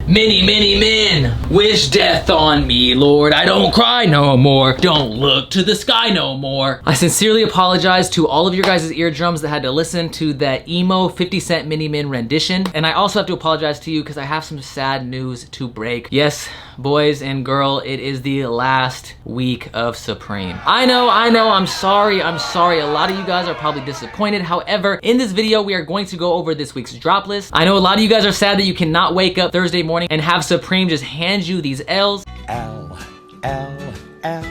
Many, many men wish death on me, Lord. I don't cry no more. Don't look to the sky no more. I sincerely apologize to all of your guys' eardrums that had to listen to that emo 50 Cent Mini Min rendition. And I also have to apologize to you because I have some sad news to break. Yes, boys and girl, it is the last week of Supreme. I know, I'm sorry. A lot of you guys are probably disappointed. However, in this video, we are going to go over this week's drop list. I know a lot of you guys are sad that you cannot wake up Thursday morning and have Supreme just hand you these L's. L, L, L.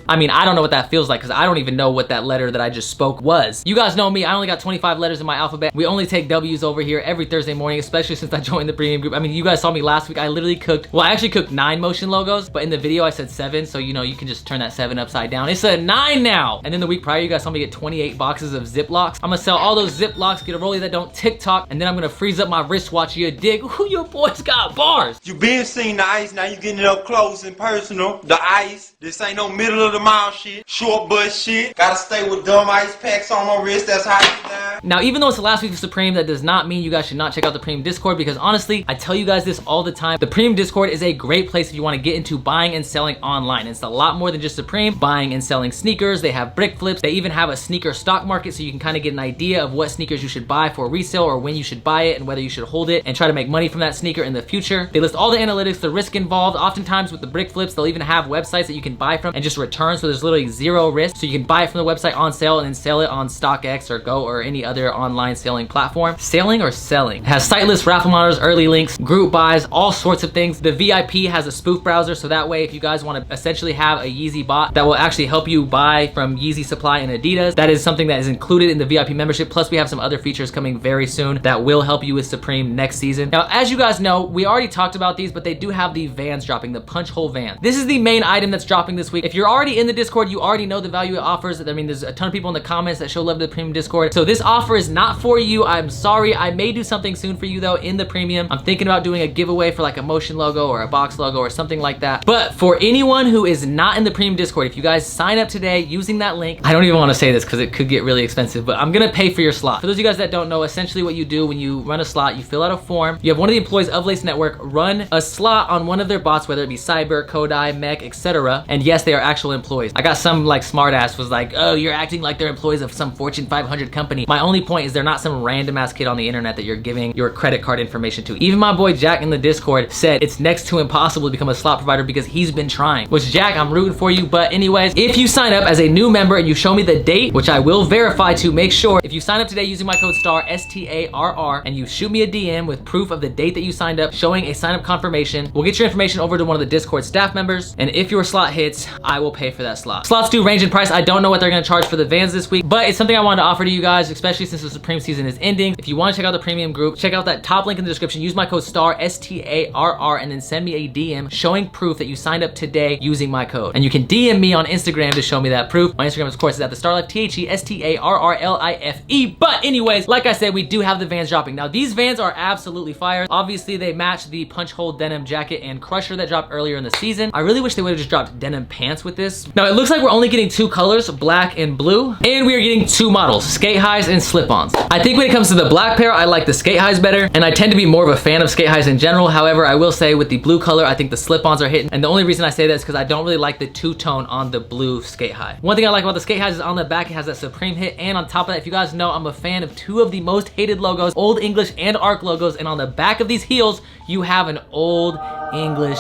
I mean, I don't know what that feels like because I don't even know what that letter that I just spoke was. You guys know me, I only got 25 letters in my alphabet. We only take W's over here every Thursday morning, especially since I joined the premium group. I mean, you guys saw me last week. I literally cooked, well, I actually cooked 9 motion logos, but in the video I said 7, so you know, you can just turn that 7 upside down. It's a 9 now. And then the week prior, you guys saw me get 28 boxes of Ziplocs. I'm gonna sell all those Ziplocs, get a rollie that don't TikTok, and then I'm gonna freeze up my wristwatch. You dig? Ooh, your boys got bars. You been seeing the ice, now you getting it up close and personal. The ice, this ain't no middle of the mile shit. Short butt shit. Gotta stay with dumb ice packs on my wrist. That's how you down. Now, even though it's the last week of Supreme, that does not mean you guys should not check out the Premium Discord because honestly, I tell you guys this all the time. The Premium Discord is a great place if you want to get into buying and selling online. It's a lot more than just Supreme. Buying and selling sneakers. They have brick flips. They even have a sneaker stock market so you can kind of get an idea of what sneakers you should buy for resale or when you should buy it and whether you should hold it and try to make money from that sneaker in the future. They list all the analytics, the risk involved. Oftentimes with the brick flips, they'll even have websites that you can buy from and just return, so there's literally zero risk. So you can buy it from the website on sale and then sell it on StockX or Go or any other online selling platform. Selling or selling? It has site lists, raffle monitors, early links, group buys, all sorts of things. The VIP has a spoof browser, so that way if you guys want to essentially have a Yeezy bot that will actually help you buy from Yeezy Supply and Adidas, that is something that is included in the VIP membership. Plus we have some other features coming very soon that will help you with Supreme next season. Now, as you guys know, we already talked about these, but they do have the vans dropping, the punch hole van. This is the main item that's dropping this week. If you're already in the Discord, you already know the value it offers. I mean, there's a ton of people in the comments that show love to the Premium Discord. So this offer is not for you. I'm sorry. I may do something soon for you though in the Premium. I'm thinking about doing a giveaway for like a motion logo or a box logo or something like that. But for anyone who is not in the Premium Discord, if you guys sign up today using that link, I don't even want to say this because it could get really expensive, but I'm gonna pay for your slot. For those of you guys that don't know, essentially what you do when you run a slot, you fill out a form. You have one of the employees of Lace Network run a slot on one of their bots, whether it be Cyber, Kodai, Mech, etc. And yes, they are actual employees. I got some like smart ass was like, oh, you're acting like they're employees of some Fortune 500 company. My only point is they're not some random ass kid on the internet that you're giving your credit card information to. Even my boy Jack in the Discord said it's next to impossible to become a slot provider because he's been trying. Which, Jack, I'm rooting for you. But anyways, if you sign up as a new member and you show me the date, which I will verify to make sure, if you sign up today using my code STAR, STARR, and you shoot me a DM with proof of the date that you signed up, showing a sign up confirmation, we'll get your information over to one of the Discord staff members. And if your slot hits, I will pay for that slot. Slots do range in price. I don't know what they're gonna charge for the vans this week, but it's something I wanted to offer to you guys, especially since the Supreme season is ending. If you want to check out the premium group, check out that top link in the description, use my code STAR, STARR, and then send me a DM showing proof that you signed up today using my code. And you can DM me on Instagram to show me that proof. My Instagram, of course, is at the StarLife, THESTARRLIFE. But anyways, like I said, we do have the vans dropping. Now, these vans are absolutely fire. Obviously, they match the punch hole denim jacket and crusher that dropped earlier in the season. I really wish they would have just dropped denim pants with this. Now, it looks like we're only getting 2 colors, black and blue, and we are getting 2 models, skate highs and slip-ons. I think when it comes to the black pair, I like the skate highs better, and I tend to be more of a fan of skate highs in general. However, I will say with the blue color, I think the slip-ons are hitting, and the only reason I say that is because I don't really like the two-tone on the blue skate high. One thing I like about the skate highs is on the back, it has that Supreme hit, and on top of that, if you guys know, I'm a fan of 2 of the most hated logos, Old English and ARC logos, and on the back of these heels, you have an Old English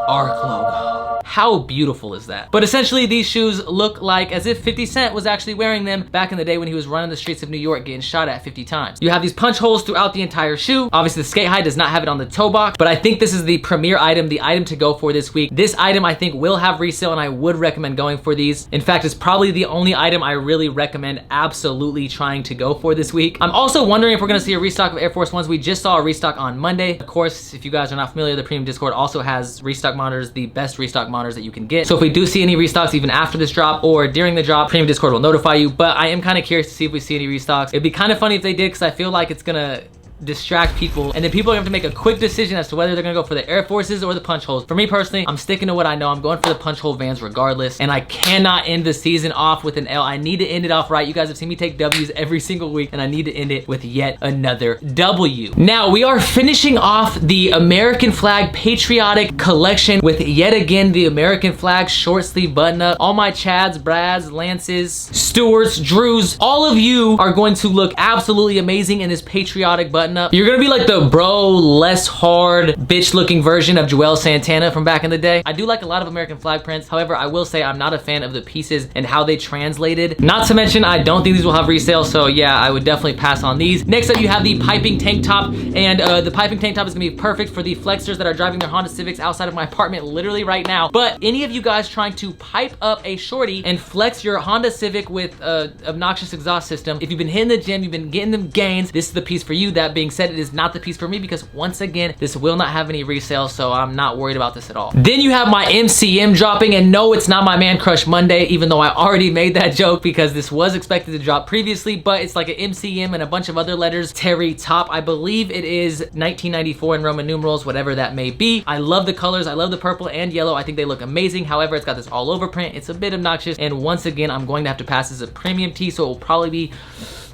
ARC logo. How beautiful is that? But essentially, these shoes look like as if 50 Cent was actually wearing them back in the day when he was running the streets of New York getting shot at 50 times. You have these punch holes throughout the entire shoe. Obviously, the skate high does not have it on the toe box, but I think this is the premier item, the item to go for this week. This item I think will have resale, and I would recommend going for these. In fact, it's probably the only item I really recommend absolutely trying to go for this week. I'm also wondering if we're gonna see a restock of Air Force Ones. We just saw a restock on Monday. Of course, if you guys are not familiar, the Premium Discord also has restock monitors, the best restock monitors that you can get. So if we do see any restocks even after this drop or during the drop, Premium Discord will notify you. But I am kind of curious to see if we see any restocks. It'd be kind of funny if they did, because I feel like it's gonna distract people, and then people are gonna have to make a quick decision as to whether they're gonna go for the Air Forces or the punch holes. For me personally, I'm sticking to what I know. I'm going for the punch hole Vans regardless, and I cannot end the season off with an L. I need to end it off right. You guys have seen me take W's every single week, and I need to end it with yet another W. Now, we are finishing off the American flag patriotic collection with yet again the American flag short sleeve button up. All my Chads, Brads, Lances, Stewarts, Drews, all of you are going to look absolutely amazing in this patriotic button up. You're gonna be like the bro, less hard, bitch looking version of Joel Santana from back in the day. I do like a lot of American flag prints. However, I will say I'm not a fan of the pieces and how they translated. Not to mention, I don't think these will have resale, so yeah, I would definitely pass on these. Next up, you have the piping tank top, and the piping tank top is gonna be perfect for the flexers that are driving their Honda Civics outside of my apartment literally right now. But any of you guys trying to pipe up a shorty and flex your Honda Civic with obnoxious exhaust system, if you've been hitting the gym, you've been getting them gains, this is the piece for you. That being said, it is not the piece for me because once again, this will not have any resale, so I'm not worried about this at all. Then you have my MCM dropping, and no, it's not my Man Crush Monday, even though I already made that joke because this was expected to drop previously, but it's like an MCM and a bunch of other letters. Terry top, I believe it is 1994 in Roman numerals, whatever that may be. I love the colors. I love the purple and yellow. I think they look amazing. However, it's got this all over print. It's a bit obnoxious, and once again, I'm going to have to pass as a premium tee, so it will probably be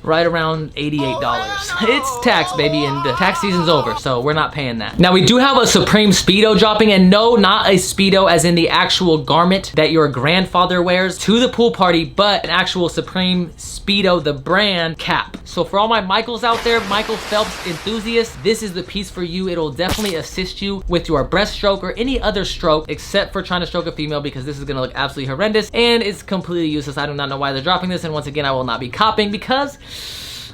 right around $88. It's tax, baby, and the tax season's over, so we're not paying that. Now, we do have a Supreme Speedo dropping, and no, not a Speedo as in the actual garment that your grandfather wears to the pool party, but an actual Supreme Speedo, the brand, cap. So for all my Michaels out there, Michael Phelps enthusiasts, this is the piece for you. It'll definitely assist you with your breaststroke or any other stroke except for trying to stroke a female, because this is gonna look absolutely horrendous and it's completely useless. I do not know why they're dropping this, and once again, I will not be copying because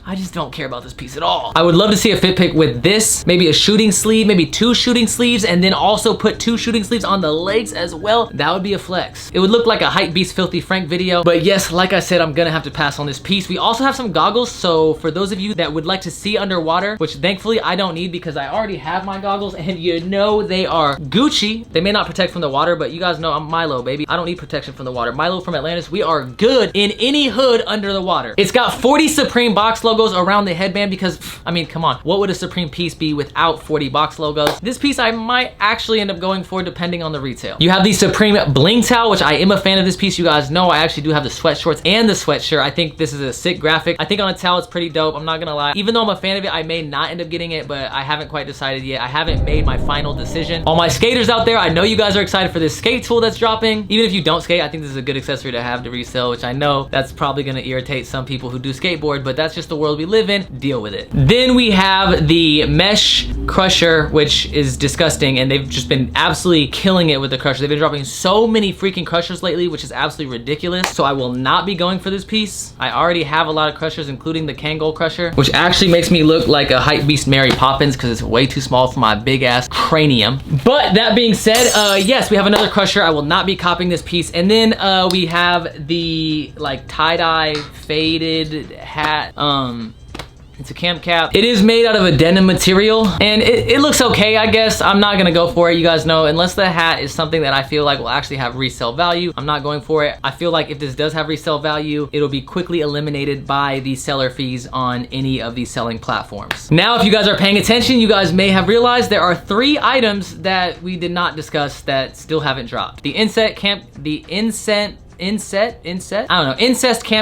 I just don't care about this piece at all. I would love to see a fit pick with this, maybe a shooting sleeve, maybe 2 shooting sleeves, and then also put 2 shooting sleeves on the legs as well. That would be a flex. It would look like a Hype Beast Filthy Frank video, but yes, like I said, I'm gonna have to pass on this piece. We also have some goggles, so for those of you that would like to see underwater, which thankfully I don't need because I already have my goggles, and you know they are Gucci. They may not protect from the water, but you guys know I'm Milo, baby. I don't need protection from the water. Milo from Atlantis, we are good in any hood under the water. It's got 40 Supreme box logos around the headband because, I mean, come on, what would a Supreme piece be without 40 box logos? This piece I might actually end up going for depending on the retail. You have the Supreme bling towel, which I am a fan of this piece. You guys know I actually do have the sweatshorts and the sweatshirt. I think this is a sick graphic. I think on a towel it's pretty dope. I'm not gonna lie. Even though I'm a fan of it, I may not end up getting it, but I haven't quite decided yet. I haven't made my final decision. All my skaters out there, I know you guys are excited for this skate tool that's dropping. Even if you don't skate, I think this is a good accessory to have to resell, which I know that's probably gonna irritate some people who do skateboard, but that's just the world we live in. Deal with it. Then we have the mesh crusher, which is disgusting, and they've just been absolutely killing it with the crusher. They've been dropping so many freaking crushers lately, which is absolutely ridiculous. So I will not be going for this piece. I already have a lot of crushers, including the Kangol crusher, which actually makes me look like a Hype Beast Mary Poppins because it's way too small for my big ass cranium. But that being said, yes, we have another crusher. I will not be copying this piece. And then we have the like tie-dye faded hat. It's a camp cap. It is made out of a denim material, and it looks okay, I guess. I'm not gonna go for it. You guys know, unless the hat is something that I feel like will actually have resale value, I'm not going for it. I feel like if this does have resale value, it'll be quickly eliminated by the seller fees on any of these selling platforms. Now, if you guys are paying attention, you guys may have realized there are 3 items that we did not discuss that still haven't dropped. The incest camp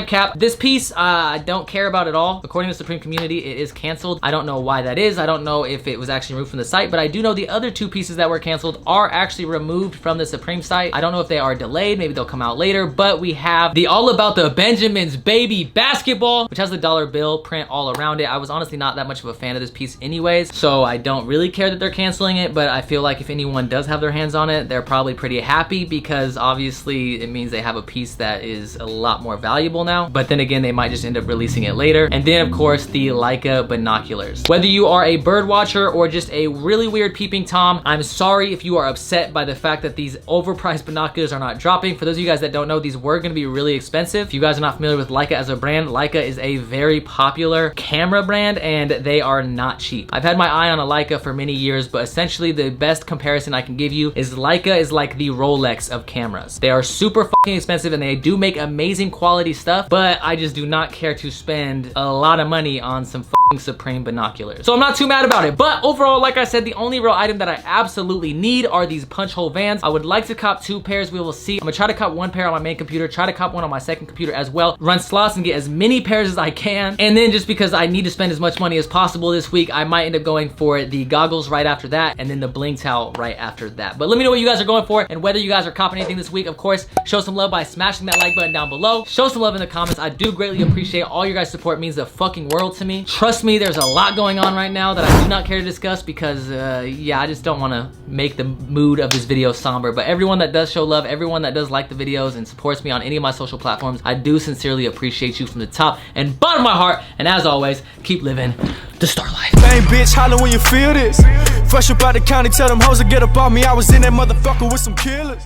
cap. This piece I don't care about at all. According to the Supreme community, it is canceled. I don't know why that is. I don't know if it was actually removed from the site, but I do know the other 2 pieces that were canceled are actually removed from the Supreme site. I don't know if they are delayed. Maybe they'll come out later, but we have the All About the Benjamins Baby basketball, which has the dollar bill print all around it. I was honestly not that much of a fan of this piece anyways, so I don't really care that they're canceling it, but I feel like if anyone does have their hands on it, they're probably pretty happy because obviously it means they have a piece that is a lot more valuable now, but then again, they might just end up releasing it later. And then of course, the Leica binoculars. Whether you are a bird watcher or just a really weird peeping Tom, I'm sorry if you are upset by the fact that these overpriced binoculars are not dropping. For those of you guys that don't know, these were gonna be really expensive. If you guys are not familiar with Leica as a brand, Leica is a very popular camera brand and they are not cheap. I've had my eye on a Leica for many years, but essentially the best comparison I can give you is Leica is like the Rolex of cameras. They are super fucking expensive and they do make amazing quality stuff, but I just do not care to spend a lot of money on some Supreme binoculars. So I'm not too mad about it. But overall, like I said, the only real item that I absolutely need are these punch hole Vans. I would like to cop 2 pairs. We will see. I'm gonna try to cop 1 pair on my main computer, try to cop 1 on my second computer as well, run slots and get as many pairs as I can. And then just because I need to spend as much money as possible this week, I might end up going for the goggles right after that and then the bling towel right after that. But let me know what you guys are going for and whether you guys are copping anything this week. Of course, show some love by smashing that like button down below. Show some love in the comments. I do greatly appreciate all your guys' support. It means the fucking world to me. Trust me, there's a lot going on right now that I do not care to discuss because yeah, I just don't want to make the mood of this video somber. But everyone that does show love, everyone that does like the videos and supports me on any of my social platforms, I do sincerely appreciate you from the top and bottom of my heart. And as always, keep living the star life. Bang, bitch, holler when you feel this. Fresh up out the county, tell them hoes to get up on me. I was in that motherfucker with some killers.